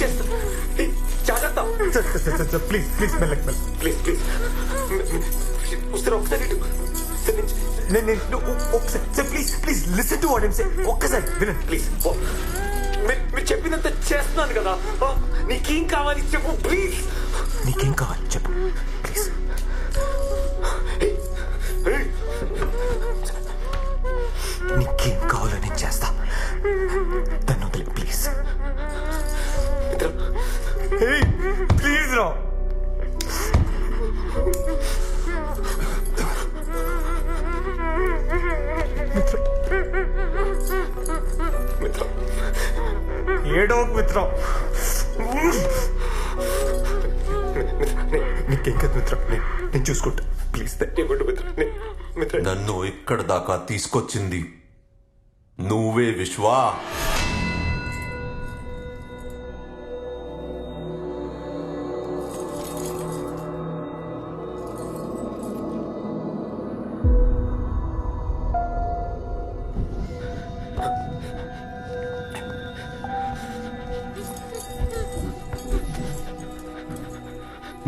చేస్తా. జాగ్రత్త. Please please మెల్లక్ ప్లీజ్ ప్లీజ్ ఒకసారి ఇటు. ఒకసారి please please listen to what I'm say. ఒక్కసారి వినండి ప్లీజ్. మీరు చెప్పినంత చేస్తున్నాను కదా. నీకేం కావాలి చెప్పు ప్లీజ్. నీకేం కావాలి చెప్పు ప్లీజ్. నీకేం కావాలో నేను చేస్తా. దాన్ని వదిలే ప్లీజ్. ప్లీజ్ రా. ఏడో మిత్ర. నీకేం కదా మిత్ర, నేను చూసుకుంటా ప్లీజ్. నన్ను ఇక్కడ దాకా తీసుకొచ్చింది నువ్వే విశ్వా.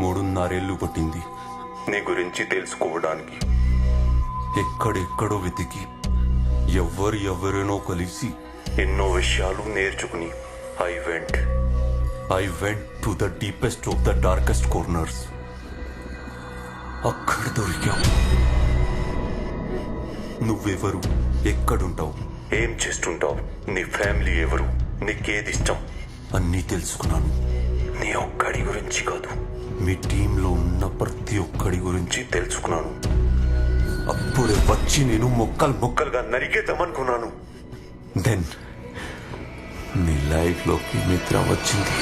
మూడున్నరేళ్లు పట్టింది నీ గురించి తెలుసుకోవడానికి. ఎక్కడెక్కడో వెతికి ఎవరెనో కలిసి ఎన్నో విషయాలు నేర్చుకుని I went to the deepest of the darkest corners. అక్కడ దొరికావు. నువ్వెవరు, ఎక్కడుంటావు, ఏం చేస్తుంటావు, నీ ఫ్యామిలీ ఎవరు, నీకేది ఇష్టం అన్నీ తెలుసుకున్నాను. నీ ఒక్కడి గురించి కాదు, మీ టీంలో ఉన్న ప్రతి ఒక్కడి గురించి తెలుసుకున్నాను. అప్పుడే వచ్చి నేను ముక్కలుగా నరికేద్దామనుకున్నాను. దెన్ నీ లైఫ్లోకి మిత్ర వచ్చింది.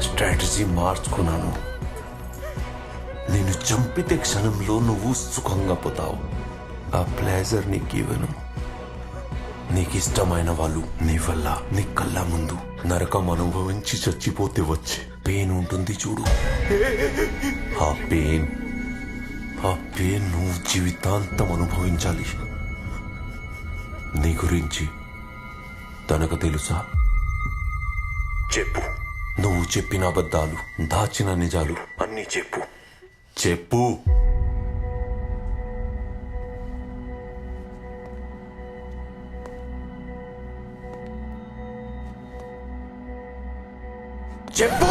స్ట్రాటజీ మార్చుకున్నాను. నేను చంపితే క్షణంలో నువ్వు సుఖంగా పోతావు. ఆ ప్లేజర్ నీకు ఇవ్వను. నీకు ఇష్టమైన వాళ్ళు నీ వల్ల నీ కళ్ళ ముందు నరకం అనుభవించి చచ్చిపోతే వచ్చే పెయిన్ ఉంటుంది చూడు. ఆ పెయిన్ నువ్వు జీవితాంతం అనుభవించాలి. నీ గురించి తనకు తెలుసా? చెప్పు. నువ్వు చెప్పిన అబద్ధాలు, దాచిన నిజాలు అన్నీ చెప్పు. చెప్పు. చెప్పు.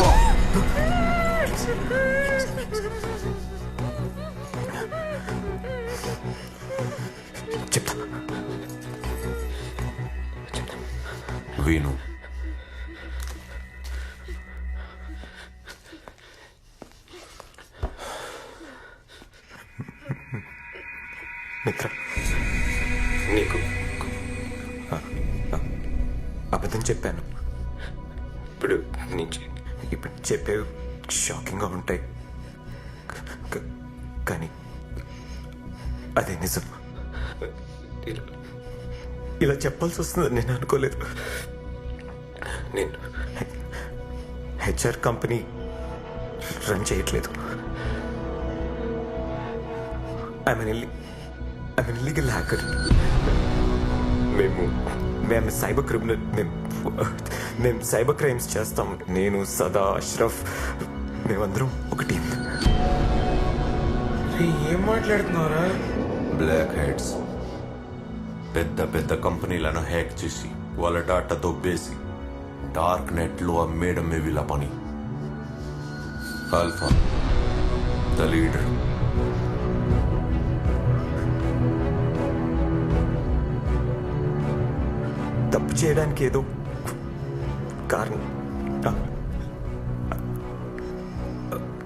చెప్తా. విను. మిత్ర, నీకు అబద్ధం చెప్పాను. ఇప్పుడు నుంచి ఇప్పుడు చెప్పేవి షాకింగ్గా ఉంటాయి, కానీ అదే నిజం. ఇలా చెప్పాల్సి వస్తుందని నేను అనుకోలేదు. నేను హెచ్ఆర్ కంపెనీ రన్ చేయట్లేదు. I'm illegal hacker. మేము సైబర్ క్రిమినల్. మేము సైబర్ క్రైమ్స్ చేస్తాం. నేను, సదా, అష్రఫ్, మేమందరం ఒక టీం. ఏం మాట్లాడుతున్నారా? బ్లాక్ హెడ్స్ పెద్ద కంపెనీలను హ్యాక్ చేసి వాళ్ళ డాటా దొబ్బేసి డార్క్ నెట్లో అమ్మేయడమే వీళ్ళ పని. Alpha the leader. తప్పు చేయడానికి ఏదో కారణం.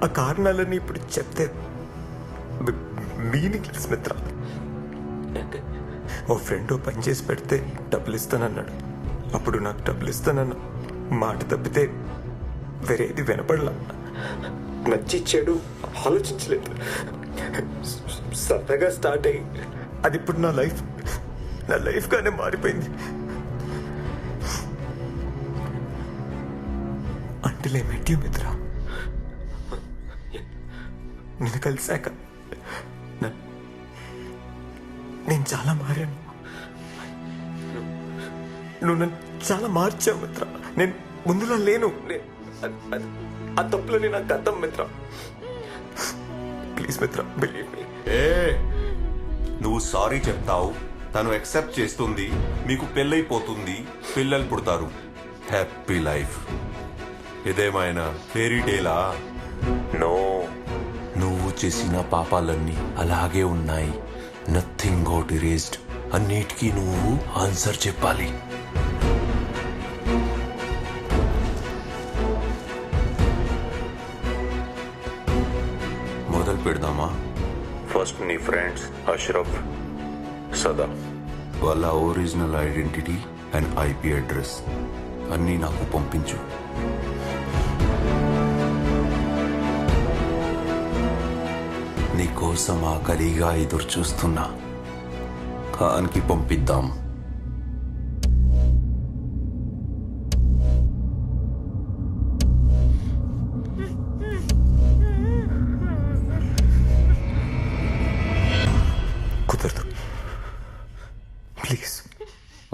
ఆ కారణాలన్నీ ఇప్పుడు చెప్తే మీనింగ్లెస్ మిత్ర. ఓ ఫ్రెండ్ పని చేసి పెడితే డబ్బులు ఇస్తానన్నాడు. అప్పుడు నాకు డబ్బులు ఇస్తానన్న మాట తప్పితే వేరేది వినపడలా. నచ్చి చెడు ఆలోచించలేదు. సరదాగా స్టార్ట్ అయ్యి అది ఇప్పుడు నా లైఫ్గానే మారిపోయింది. అంటే మెట్యూ మిత్ర, నేను కలిసాక నేను చాలా మారాను. నువ్వు నన్ను చాలా మార్చావు మిత్ర. ముందులా లేను. ఆ తప్పులని నాకు అర్థం మిత్ర. ప్లీజ్ మిత్ర, బిలీవ్ మీ. ఏ నువ్వు సారీ చెప్తావు, తను యాక్సెప్ట్ చేస్తుంది, మీకు పెళ్ళైపోతుంది, పిల్లలు పుడతారు, హ్యాపీ లైఫ్. ఇదేమైనా ఫెయిరీ టేలా? నో, నువ్వు చేసిన పాపాలన్నీ అలాగే ఉన్నాయి. Nothing got erased. అన్నిటికీ నువ్వు ఆన్సర్ చెప్పాలి. మొదలు పెడదామా? ఫస్ట్ నీ ఫ్రెండ్స్ అష్రఫ్, సదా. వాళ్ళ original identity and IP address అన్నీ నాకు పంపించు. నీకోసం ఆకలిగా ఎదురు చూస్తున్నా. ఖాన్కి పంపిద్దాం. కుదరదు, please.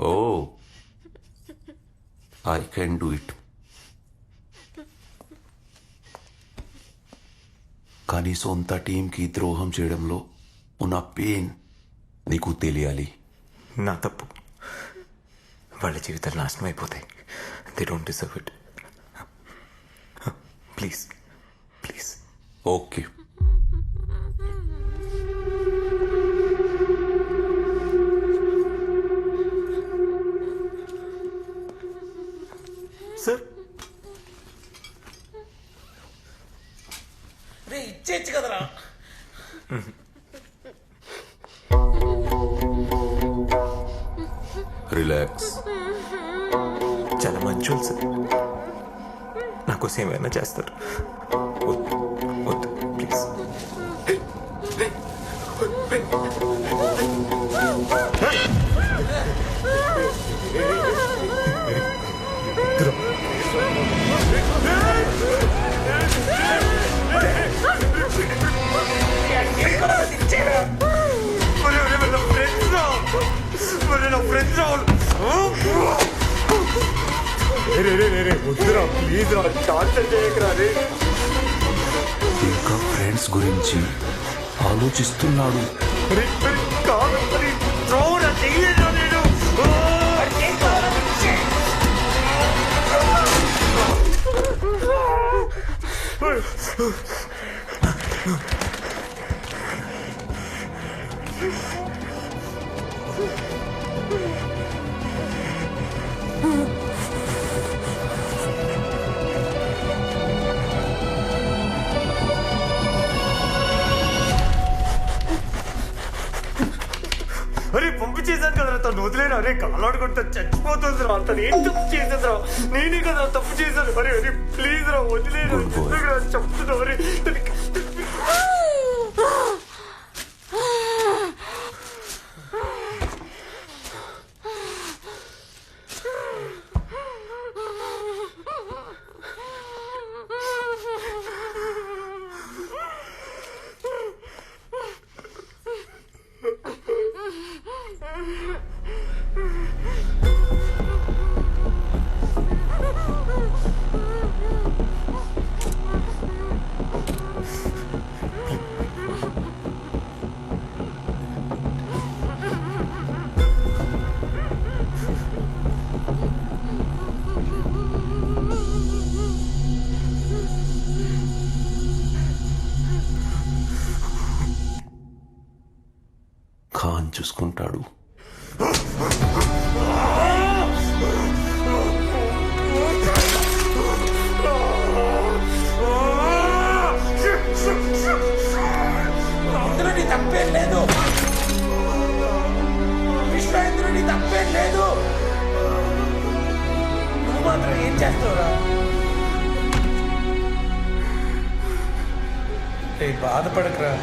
Oh, I can do it. కానీ సొంత టీంకి ద్రోహం చేయడంలో ఉన్న పెయిన్ నీకు తెలియాలి. నా తప్పు. వాళ్ళ జీవితాలు నాశనం అయిపోతాయి. They don't deserve it. Please, please. Okay. Sir, ఇచ్చేచ్చు కదరా. రిలాక్స్. చాలా మంచోళ్ళు సార్. నా కోసం ఏమైనా చేస్తారు. వద్దు, వద్దు, ప్లీజ్. ఇంకా ఫ్రెండ్స్ గురించి ఆలోచిస్తున్నాడు. అరే పంపించేశాను కదరా, తను వదిలేను. అరే కాలాడు కొడితే చచ్చిపోతుంది రా. తను ఏం తప్పు చేసేదిరా? నేనే కదా తప్పు చేశాను. అరే అరే ప్లీజ్ రా, వదిలేను. Good boy. చెప్తున్నా. అరే ఖాన్ చూసుకుంటాడు. ఇందులో నీ తప్పేం లేదు. విశ్వ, ఇందులో నీ తప్పేం లేదు. నువ్వు మాత్రం ఏం చేస్తావురా? బాధపడకరా.